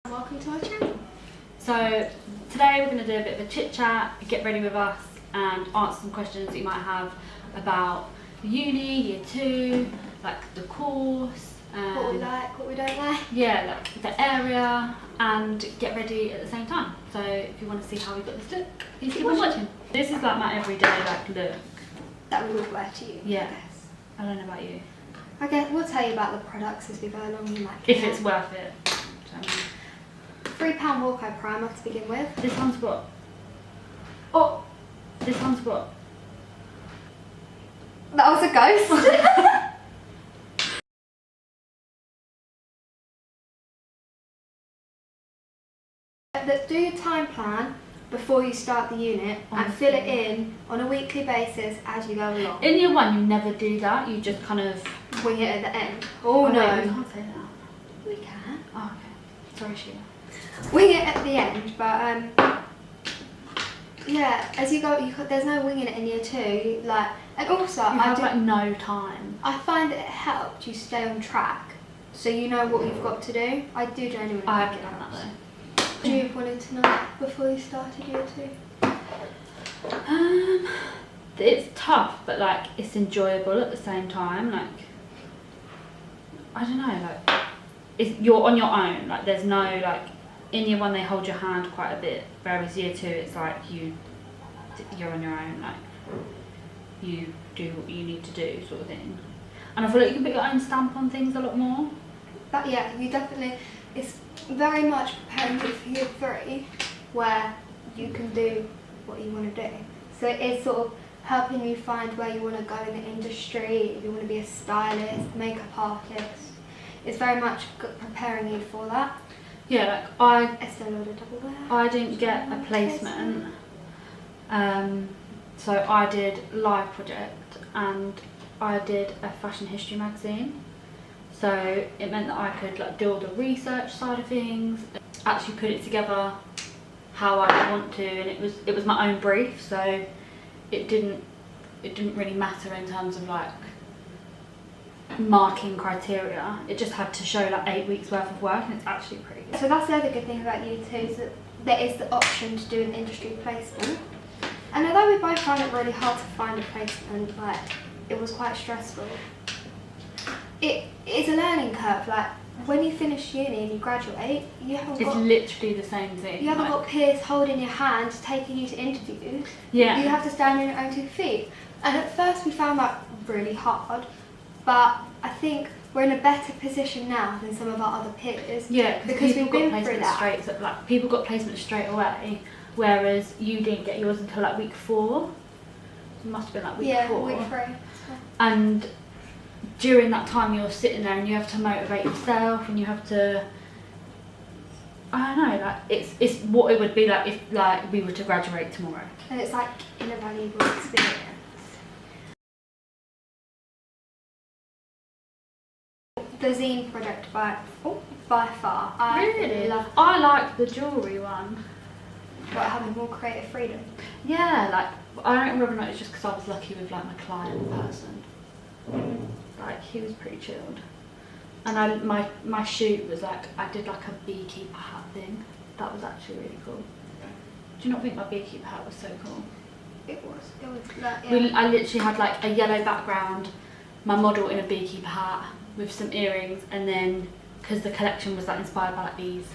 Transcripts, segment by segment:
Welcome to our channel. So today we're going to do a bit of a chit chat, get ready with us and answer some questions that you might have about uni, year 2, like the course. What we like, what we don't like. Yeah, like the area, and get ready at the same time. So if you want to see how we got this look, please keep on watching. This is like my everyday look. That we would wear to you. Yeah. I guess. I don't know about you. I guess we'll tell you about the products as we go along. If it's worth it. £3 Walko primer to begin with. This one's what? Oh! This one's what? That was a ghost. Do your time plan before you start the unit and fill it in on a weekly basis as you go along. In year 1 you never do that, you just kind of wing it at the end. Oh no. Wait, we can't say that. We can. Oh, okay. Sorry, Sheila. Wing it at the end, but yeah, as you go, there's no winging it in year 2. Like, and also you have like no time. I find it helped you stay on track, so you know what you've got to do. I do genuinely. I have done that though. Do you wanted to know before you started year 2? It's tough, but like it's enjoyable at the same time. Like, I don't know, like you're on your own. Like there's no like in year 1 they hold your hand quite a bit, whereas year 2 it's like you're on your own. Like you do what you need to do, sort of thing. And I feel like you can put your own stamp on things a lot more. But yeah, you definitely. It's very much preparing you for year 3, where you can do what you want to do. So it is sort of helping you find where you want to go in the industry. If you want to be a stylist, makeup artist, it's very much placing you for that. Yeah, like I didn't get a placement, so I did live project and I did a fashion history magazine. So it meant that I could like do all the research side of things, actually put it together how I want to, and it was my own brief, so it didn't really matter in terms of like marking criteria. It just had to show like 8 weeks worth of work, and it's actually pretty good. So that's the other good thing about year 2 is that there is the option to do an industry placement. And although we both found it really hard to find a placement, like it was quite stressful. It's a learning curve. Like when you finish uni and you graduate, you haven't got. It's literally the same thing. You haven't got peers holding your hand, taking you to interviews. Yeah. You have to stand on your own 2 feet. And at first we found that really hard, but I think we're in a better position now than some of our other peers. Yeah, because we've been through that. Like people got placements straight away, whereas you didn't get yours until like week 4. It must have been like week 4. Yeah, week 3. And during that time you're sitting there and you have to motivate yourself, and you have to, I don't know, like it's what it would be like if like we were to graduate tomorrow. And it's like an invaluable experience. The zine project by far. I like the jewellery one. But having more creative freedom. Yeah, like I don't know whether or not it's just because I was lucky with like my client person. Like he was pretty chilled, and my shoot was like I did like a beekeeper hat thing. That was actually really cool. Do you not think my beekeeper hat was so cool? It was that, yeah. I literally had like a yellow background, my model in a beekeeper hat with some earrings, and then because the collection was like inspired by like bees.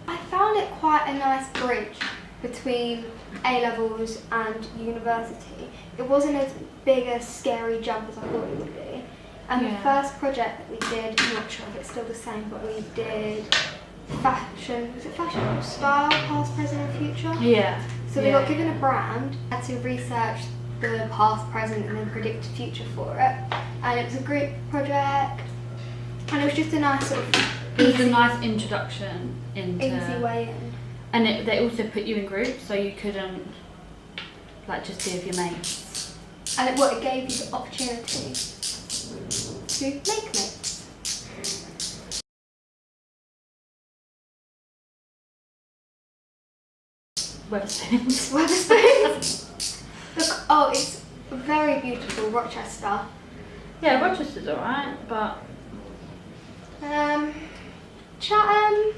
I found it quite a nice bridge between A-levels and university. It wasn't as big a scary jump as I thought it would be. And the first project that we did, I'm not sure if it's still the same, but we did fashion style, past, present and future? Yeah. So we got given a brand, had to research the past, present and then predict the future for it. And it was a group project, and it was just a nice sort of It was a nice introduction into... easy way in. And they also put you in groups, so you couldn't like just be with your mates. And it gave you the opportunity to make mates. Wetherspoons. Wetherspoons. Look, oh, it's very beautiful, Rochester. Yeah, Rochester's alright, but... Chatham,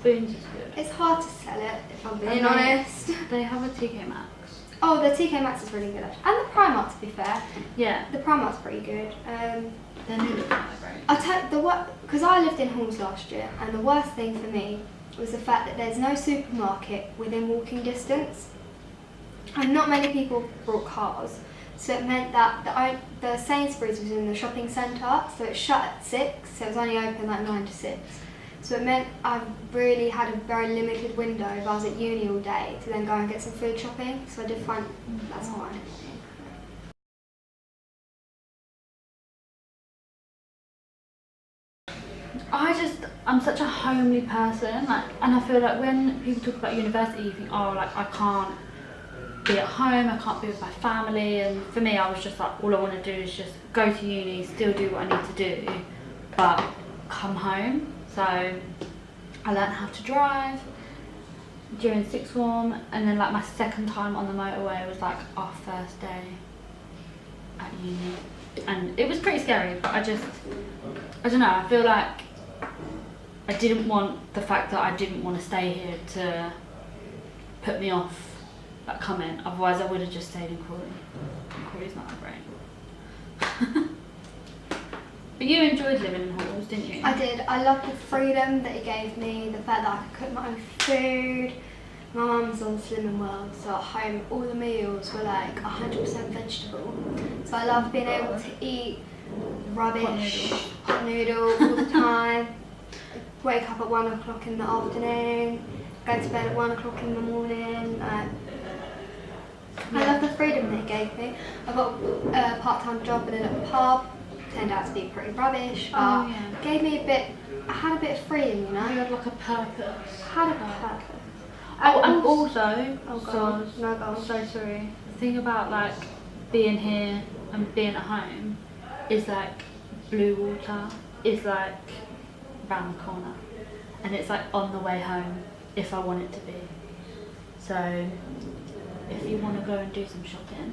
spoons is good. It's hard to sell it, if I'm being honest. They have a TK Maxx. Oh, the TK Maxx is really good actually. And the Primark, to be fair. Yeah. The Primark's pretty good. Their noodles aren't great. I'll tell you, because I lived in Halls last year, and the worst thing for me was the fact that there's no supermarket within walking distance. And not many people brought cars. So it meant that the Sainsbury's was in the shopping centre, so it shut at 6, so it was only open like 9 to 6. So it meant I really had a very limited window if I was at uni all day to then go and get some food shopping, so I did find that's quite annoying. I'm such a homely person, like, and I feel like when people talk about university, you think, oh, like I can't be at home, I can't be with my family, and for me I was just like, all I want to do is just go to uni, still do what I need to do, but come home. So I learned how to drive during sixth form, and then like my second time on the motorway was like our first day at uni, and it was pretty scary, but I don't know, I feel like I didn't want the fact that I didn't want to stay here to put me off like coming, otherwise I would have just stayed in Crawley. Crawley's not that great. But you enjoyed living in Halls, didn't you? I did. I loved the freedom that it gave me, the fact that I could cook my own food. My mum's on Slimming World, so at home all the meals were like 100% vegetable. So I loved being able to eat rubbish, hot noodle all the time. Wake up at 1 o'clock in the afternoon, go to bed at 1 o'clock in the morning. I love the freedom that it gave me. I got a part-time job in a little pub. Turned out to be pretty rubbish, but gave me I had a bit of freedom, you know. You had like a purpose. I had a purpose. Oh, and also, I'm so sorry. The thing about like being here and being at home is like Blue Water is like round the corner, and it's like on the way home if I want it to be. So if you want to go and do some shopping.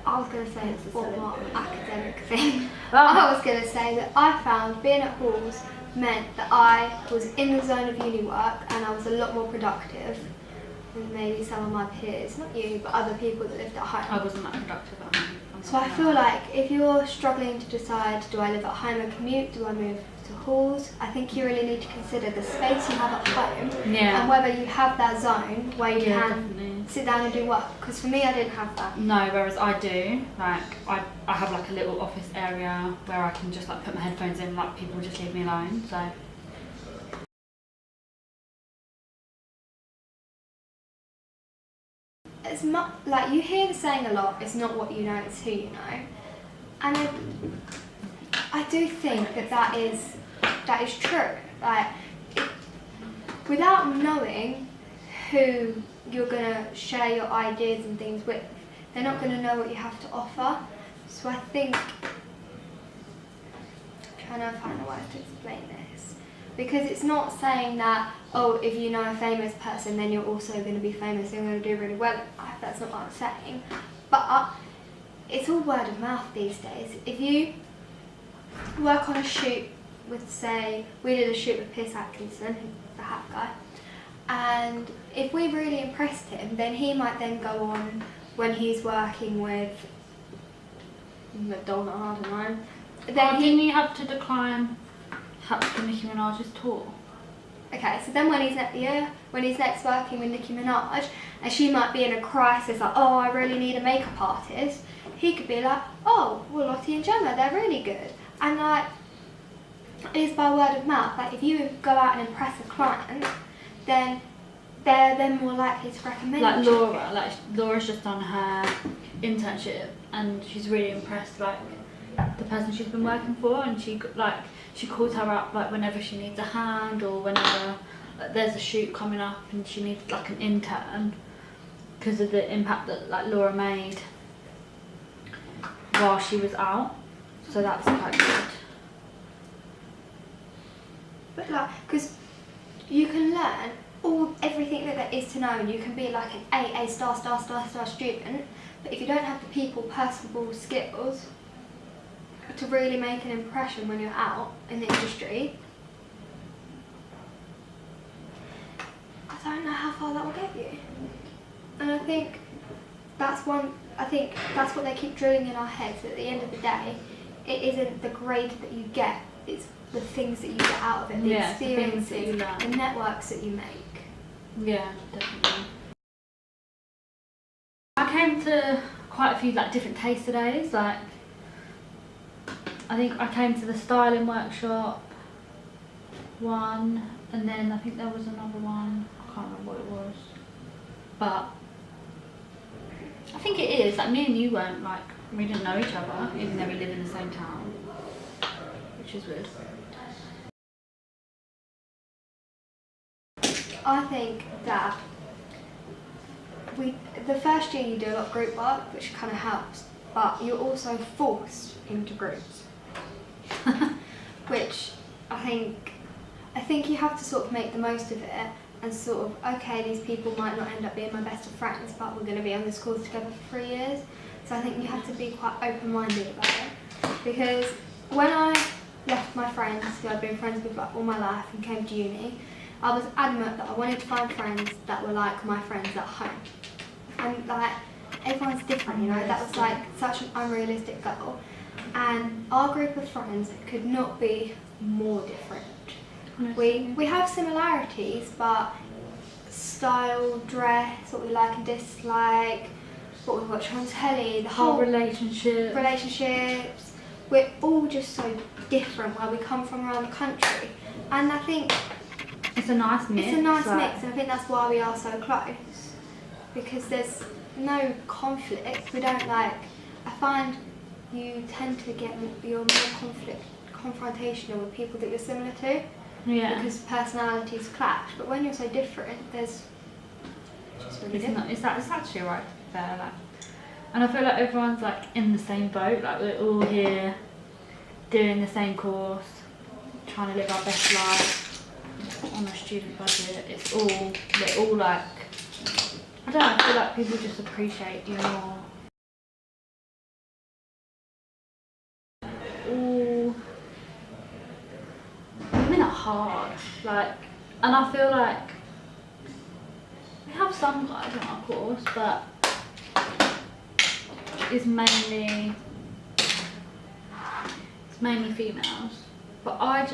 I was going to say it's more academic thing. I was going to say that I found being at Halls meant that I was in the zone of uni work and I was a lot more productive than maybe some of my peers, not you, but other people that lived at home. I wasn't that productive at home. So I feel like if you're struggling to decide, do I live at home and commute, do I move to Halls, I think you really need to consider the space you have at home and whether you have that zone where you can definitely sit down and do work, because for me I didn't have that. No, whereas I do, like I have like a little office area where I can just like put my headphones in, like people just leave me alone, so. It's not, like you hear the saying a lot, it's not what you know, it's who you know. And I do think that is true. Like, without knowing who you're going to share your ideas and things with, they're not going to know what you have to offer. So I think, I'm trying to find a way to explain this, because it's not saying that, oh, if you know a famous person then you're also going to be famous and you're going to do really well in life. That's not what I'm saying, but it's all word of mouth these days. If you work on a shoot with, say, we did a shoot with Piers Atkinson, the hat guy, and if we really impressed him, then he might then go on when he's working with Madonna, I don't know. Then didn't he have to decline Nicki Minaj's tour? Okay, so then when he's next working with Nicki Minaj, and she might be in a crisis, like, oh, I really need a makeup artist, he could be like, oh, well, Lottie and Gemma, they're really good. And like, it's by word of mouth. Like, if you go out and impress a client, then they're then more likely to recommend like you. Laura, like Laura's just done her internship and she's really impressed like the person she's been working for, and she calls her up like whenever she needs a hand, or whenever like, there's a shoot coming up and she needs like an intern, because of the impact that like Laura made while she was out. So that's quite good. But like, because you can learn everything that there is to know, and you can be like an A star student, but if you don't have the personable skills to really make an impression when you're out in the industry, don't know how far that will get you. And I think that's what they keep drilling in our heads. At the end of the day, it isn't the grade that you get, it's the things that you get out of it, the experiences, the networks that you make. Yeah, definitely. I came to quite a few like different taster days. Like, I think I came to the styling workshop one, and then I think there was another one. I can't remember what it was, but I think it is like me and you weren't like, we didn't know each other even though we live in the same town, which is weird. I think that the first year you do a lot of group work, which kind of helps, but you're also forced into groups, which I think you have to sort of make the most of it and sort of, okay, these people might not end up being my best of friends, but we're going to be on this course together for 3 years. So I think you have to be quite open-minded about it, because when I left my friends who I'd been friends with like all my life and came to uni, I was adamant that I wanted to find friends that were like my friends at home. And like, everyone's different, you know, that was like such an unrealistic goal. And our group of friends could not be more different. We have similarities, but style, dress, what we like and dislike, what we watch on telly, the whole relationships, we're all just so different where we come from around the country. And I think it's a nice mix. It's a nice mix, and I think that's why we are so close, because there's no conflict. We don't like, I find you tend to get, you're more confrontational with people that you're similar to. Yeah. Because personalities clash, but when you're so different, there's just really different. It's actually right there, like, and I feel like everyone's like in the same boat. Like, we're all here doing the same course, trying to live our best life on a student budget. We're all like, I don't know, I feel like people just appreciate you more. Women are hard, like, and I feel like we have some guys on our course, but it's mainly females. But I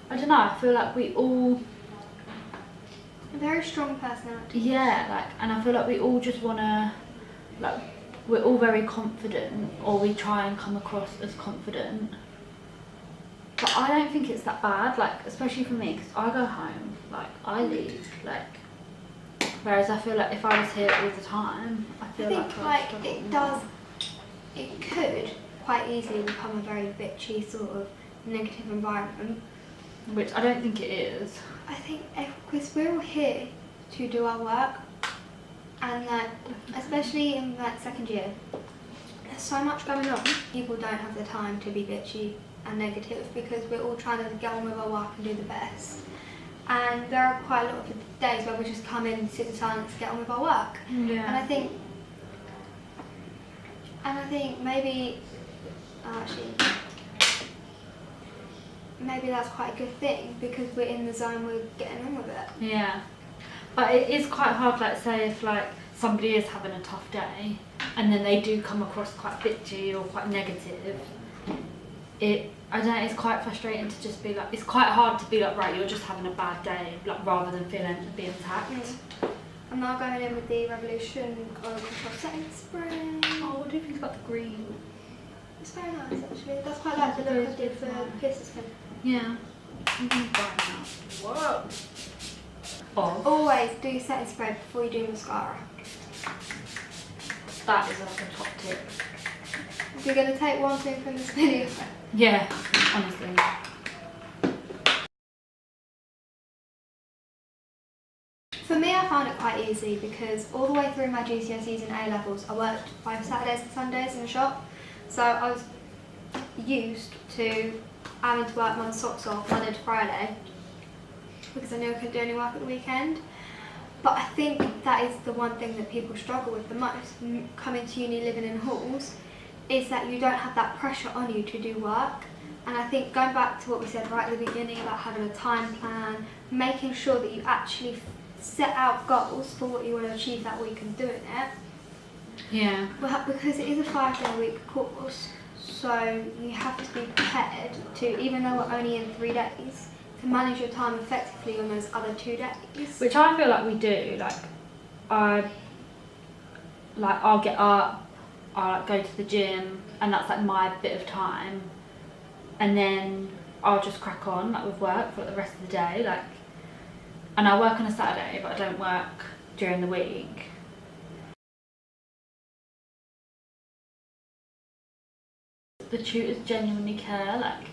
don't know, I feel like we all, a very strong personality. Yeah, like, and I feel like we all just wanna, like, we're all very confident, or we try and come across as confident. But I don't think it's that bad, like, especially for me, because I go home, like, I leave, like, whereas I feel like if I was here all the time, I feel like it could quite easily become a very bitchy sort of negative environment. Which I don't think it is. I think because we're all here to do our work, and like, especially in like second year, there's so much going on. People don't have the time to be bitchy and negative, because we're all trying to get on with our work and do the best. And there are quite a lot of days where we just come in, sit in silence, get on with our work. Yeah. And I think maybe maybe that's quite a good thing, because we're in the zone, we're getting on with it. Yeah, but it is quite hard, like, say if like somebody is having a tough day and then they do come across quite bitchy or quite negative, I don't know, it's quite frustrating to just be like, it's quite hard to be like, right, you're just having a bad day, like, rather than being attacked. I'm now going in with the Revolution Control Setting Spray. Oh, what do you think about the green? It's very nice actually. That's quite like the look I did for Pierce's skin. Yeah. I'm going to buy it now. Whoa! Always do setting spray before you do mascara. That is like a top tip. If you're going to take one thing from this video. Yeah, honestly. For me, I found it quite easy, because all the way through my GCSEs and A levels, I worked 5 Saturdays and Sundays in the shop. So I was used to having to work my socks off Monday to Friday, because I knew I couldn't do any work at the weekend. But I think that is the one thing that people struggle with the most, coming to uni, living in halls, is that you don't have that pressure on you to do work. And I think, going back to what we said right at the beginning about having a time plan, making sure that you actually set out goals for what you want to achieve that week and doing it. Yeah. But because it is a 5-day-a-week course, so you have to be prepared to, even though we're only in 3 days, to manage your time effectively on those other 2 days. Which I feel like we do. I'll get up, I'll go to the gym, and that's like my bit of time, and then I'll just crack on like with work for the rest of the day. Like, and I work on a Saturday, but I don't work during the week. The tutors genuinely care. Like,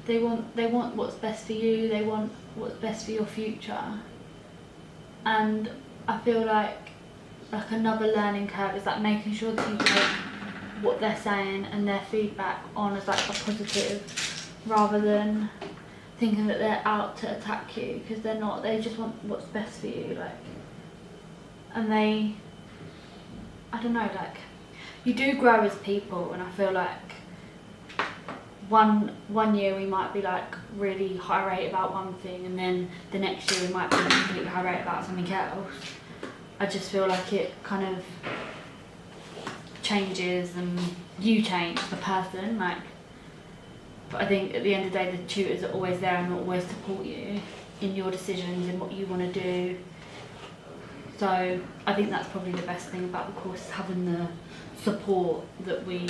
they want what's best for you. They want what's best for your future. And I feel like another learning curve is like making sure that you take what they're saying and their feedback on as like a positive, rather than thinking that they're out to attack you, because they're not. They just want what's best for you. Like, and I don't know, like, you do grow as people, and I feel like one year we might be like really irate about one thing, and then the next year we might be completely irate about something else. I just feel like it kind of changes, and you change the person, like. But I think at the end of the day, the tutors are always there and will always support you in your decisions and what you want to do. So I think that's probably the best thing about the course, is having the support that we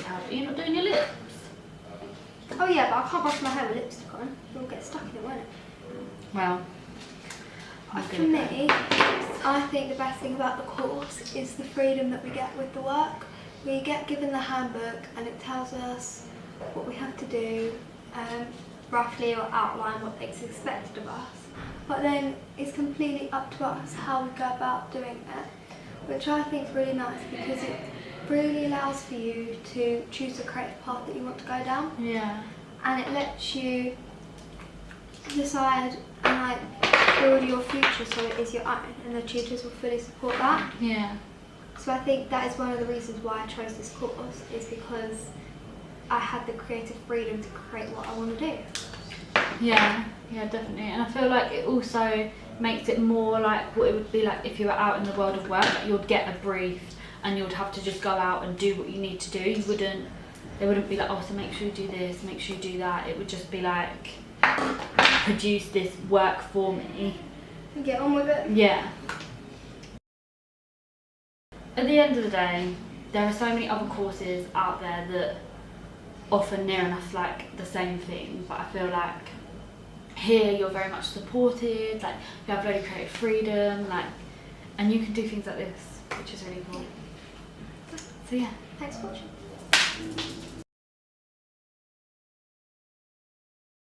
have. You're not doing your lips? Oh yeah, but I can't brush my hair with lipstick on. It'll get stuck in it, won't it? Well, for me, I think the best thing about the course is the freedom that we get with the work. We get given the handbook and it tells us what we have to do, roughly, or outline what is expected of us. But then it's completely up to us how we go about doing it, which I think is really nice, because it really allows for you to choose the creative path that you want to go down. Yeah. And it lets you decide and like build your future so it is your own, and the tutors will fully support that. Yeah. So I think that is one of the reasons why I chose this course, is because I had the creative freedom to create what I want to do. Yeah, definitely. And I feel like it also makes it more like what it would be like if you were out in the world of work. Like, you'd get a brief and you'd have to just go out and do what you need to do. They wouldn't be like, oh, so make sure you do this, make sure you do that. It would just be like, produce this work for me. And get on with it. Yeah. At the end of the day, there are so many other courses out there that offer near enough like the same thing, but I feel like here you're very much supported, like you have really creative freedom, like, and you can do things like this, which is really cool. So yeah. Thanks for watching.